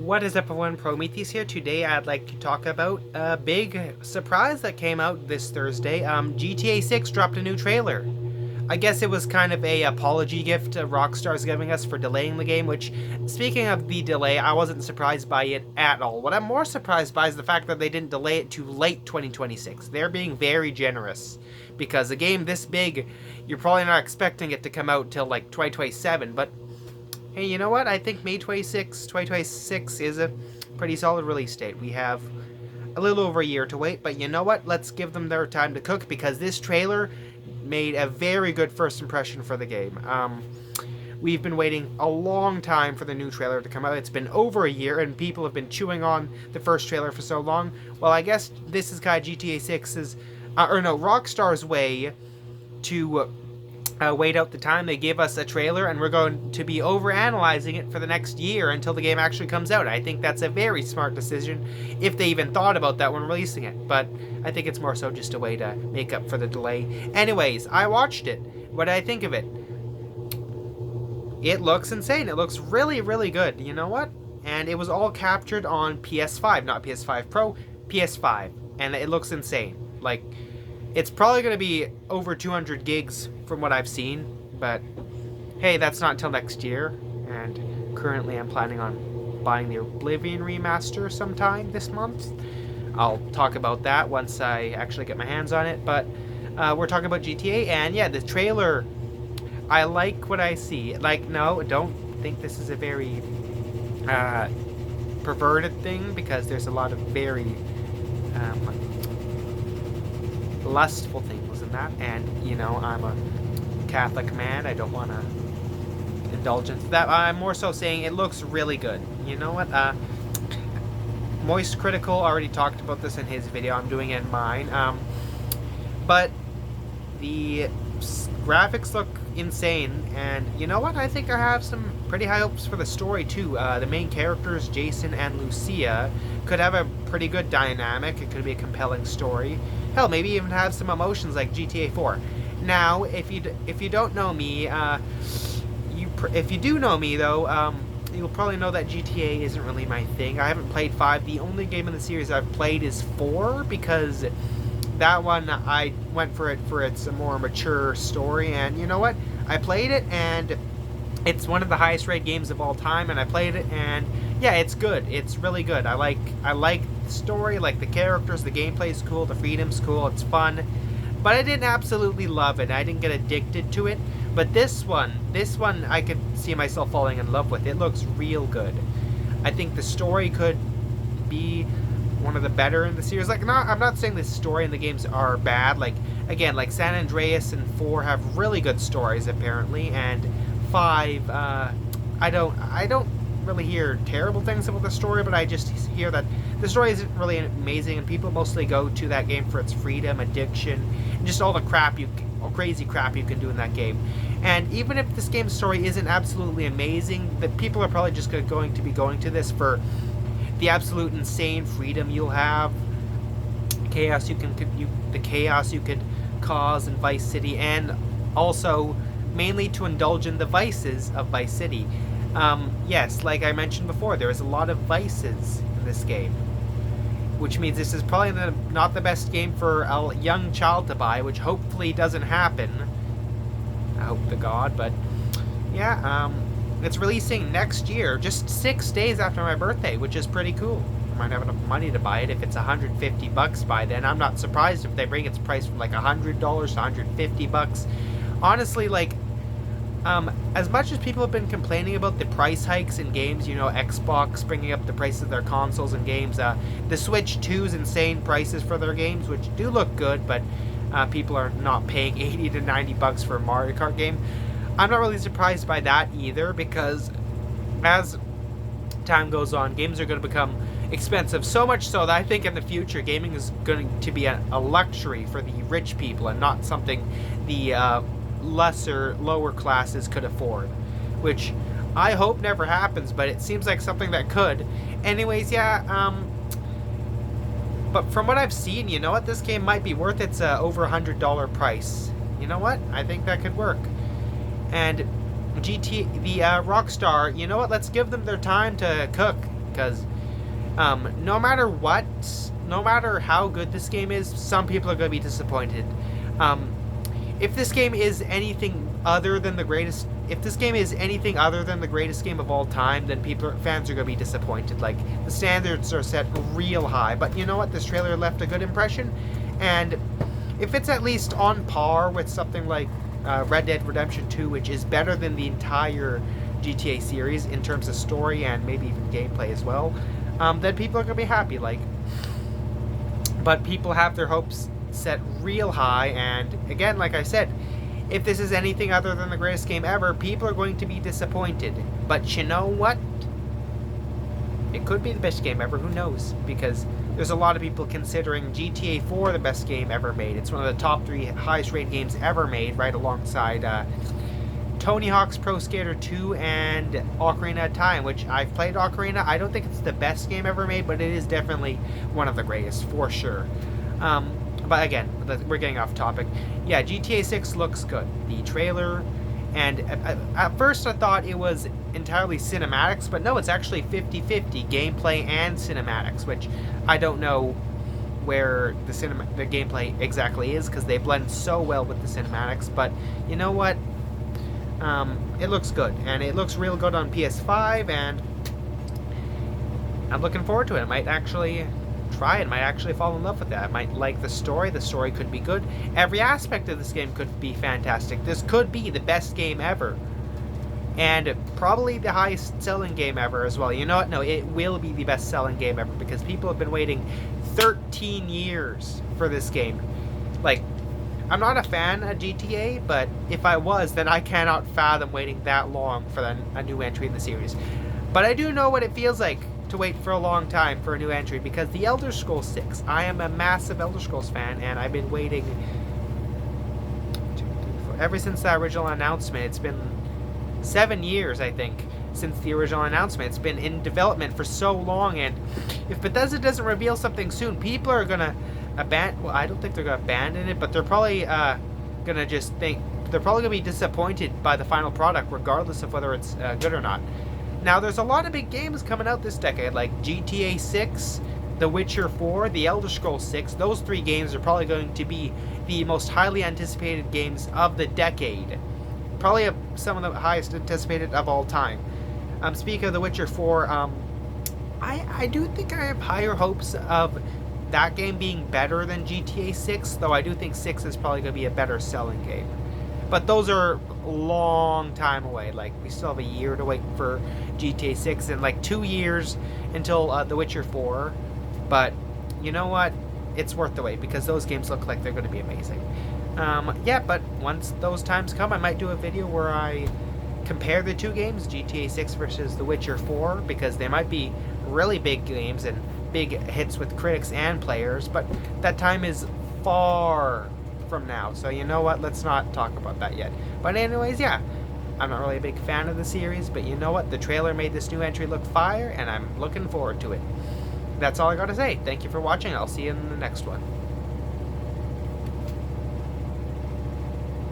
What is up, everyone? Prometheus here. Today I'd like to talk about a big surprise that came out this Thursday. GTA 6 dropped a new trailer. I guess it was kind of a apology gift Rockstar's giving us for delaying the game, which, speaking of the delay, I wasn't surprised by it at all. What I'm more surprised by is the fact that they didn't delay it to late 2026. They're being very generous, because a game this big, you're probably not expecting it to come out till like 2027, but hey, you know what? I think May 2026 is a pretty solid release date. We have a little over a year to wait, but you know what? Let's give them their time to cook, because this trailer made a very good first impression for the game. We've been waiting a long time for the new trailer to come out. It's been over a year, and people have been chewing on the first trailer for so long. Well, I guess this is kind of GTA 6's, Rockstar's way to wait out the time. They gave us a trailer, and we're going to be over-analyzing it for the next year until the game actually comes out. I think that's a very smart decision, if they even thought about that when releasing it. But I think it's more so just a way to make up for the delay. Anyways, I watched it. What did I think of it? It looks insane. It looks really, really good. You know what? And it was all captured on PS5, not PS5 Pro, PS5. And it looks insane. Like, it's probably going to be over 200 gigs from what I've seen, but hey, that's not until next year, and currently I'm planning on buying the Oblivion remaster sometime this month. I'll talk about that once I actually get my hands on it, but we're talking about GTA, and yeah, the trailer, I like what I see. Like, no, don't think this is a very perverted thing, because there's a lot of very lustful things in that, and you know, I'm a Catholic man. I don't want to indulge into that. I'm more so saying it looks really good. You know what? Moist Critical already talked about this in his video. I'm doing it in mine. But the graphics look insane, and you know what? I think I have some pretty high hopes for the story too. The main characters, Jason and Lucia, could have a pretty good dynamic. It could be a compelling story. Hell, maybe even have some emotions like GTA 4. Now, if you don't know me, if you do know me though, you'll probably know that GTA isn't really my thing. I haven't played 5. The only game in the series I've played is 4, because that one I went for it for its more mature story, and you know what? I played it, and it's one of the highest rated games of all time, and I played it, and yeah, it's good. It's really good. I like the story, like the characters, the gameplay's cool, the freedom's cool, it's fun. But I didn't absolutely love it. I didn't get addicted to it. But this one I could see myself falling in love with. It looks real good. I think the story could be one of the better in the series. Like, I'm not saying the story and the games are bad. Like, again, like San Andreas and 4 have really good stories apparently, and 5, I don't really hear terrible things about the story, but I just hear that the story isn't really amazing, and people mostly go to that game for its freedom, addiction, and just all the crazy crap you can do in that game. And even if this game's story isn't absolutely amazing, the people are probably just going to be going to this for the absolute insane freedom you'll have, the chaos you could cause in Vice City, and also mainly to indulge in the vices of Vice City. Yes, like I mentioned before, there is a lot of vices in this game, which means this is probably not the best game for a young child to buy, which hopefully doesn't happen. I hope to God, but yeah, it's releasing next year, just 6 days after my birthday, which is pretty cool. I might have enough money to buy it if it's $150 by then. I'm not surprised if they bring its price from like $100 to $150. Honestly, like, as much as people have been complaining about the price hikes in games, you know, Xbox bringing up the price of their consoles and games, the Switch 2's insane prices for their games, which do look good, but people are not paying $80 to $90 for a Mario Kart game. I'm not really surprised by that either, because as time goes on, games are going to become expensive, so much so that I think in the future gaming is going to be a luxury for the rich people and not something the lower classes could afford, which I hope never happens, but it seems like something that could. Anyways, yeah, but from what I've seen, you know what, this game might be worth its over $100 price. You know what, I think that could work. And Rockstar, you know what, let's give them their time to cook, because no matter what, no matter how good this game is, some people are going to be disappointed. If this game is anything other than the greatest, game of all time, then fans are going to be disappointed. Like, the standards are set real high. But you know what? This trailer left a good impression, and if it's at least on par with something like Red Dead Redemption 2, which is better than the entire GTA series in terms of story and maybe even gameplay as well, then people are going to be happy. But people have their hopes set real high, and again, like I said, if this is anything other than the greatest game ever, people are going to be disappointed. But you know what? It could be the best game ever, who knows? Because there's a lot of people considering GTA 4 the best game ever made. It's one of the top 3 highest rated games ever made, right alongside Tony Hawk's Pro Skater 2 and Ocarina of Time, which I've played Ocarina. I don't think it's the best game ever made, but it is definitely one of the greatest, for sure. But again, we're getting off topic. Yeah, GTA 6 looks good. The trailer, and at first I thought it was entirely cinematics, but no, it's actually 50-50 gameplay and cinematics, which I don't know where the gameplay exactly is, because they blend so well with the cinematics. But you know what? It looks good, and it looks real good on PS5, and I'm looking forward to it. I might actually try it, might actually fall in love with that. I might like the story could be good. Every aspect of this game could be fantastic. This could be the best game ever, and probably the highest selling game ever as well. You know what? No, it will be the best selling game ever, because people have been waiting 13 years for this game. Like, I'm not a fan of GTA, but if I was, then I cannot fathom waiting that long for a new entry in the series. But I do know what it feels like to wait for a long time for a new entry, because The Elder Scrolls 6, I am a massive Elder Scrolls fan, and I've been waiting ever since the original announcement. It's been 7 years, I think, since the original announcement. It's been in development for so long, and if Bethesda doesn't reveal something soon, people are gonna I don't think they're gonna abandon it, but they're probably gonna be disappointed by the final product, regardless of whether it's good or not. Now, there's a lot of big games coming out this decade, like GTA 6, The Witcher 4, The Elder Scrolls 6. Those 3 games are probably going to be the most highly anticipated games of the decade. Probably some of the highest anticipated of all time. Speaking of The Witcher 4, I do think I have higher hopes of that game being better than GTA 6, though I do think 6 is probably going to be a better selling game. But those are a long time away. Like, we still have a year to wait for GTA 6 and like 2 years until The Witcher 4. But you know what? It's worth the wait, because those games look like they're going to be amazing. Yeah, but once those times come, I might do a video where I compare the 2 games, GTA 6 versus The Witcher 4, because they might be really big games and big hits with critics and players, but that time is far from now. So you know what? Let's not talk about that yet. But anyways, yeah, I'm not really a big fan of the series, but you know what? The trailer made this new entry look fire, and I'm looking forward to it. That's all I gotta say. Thank you for watching. I'll see you in the next one.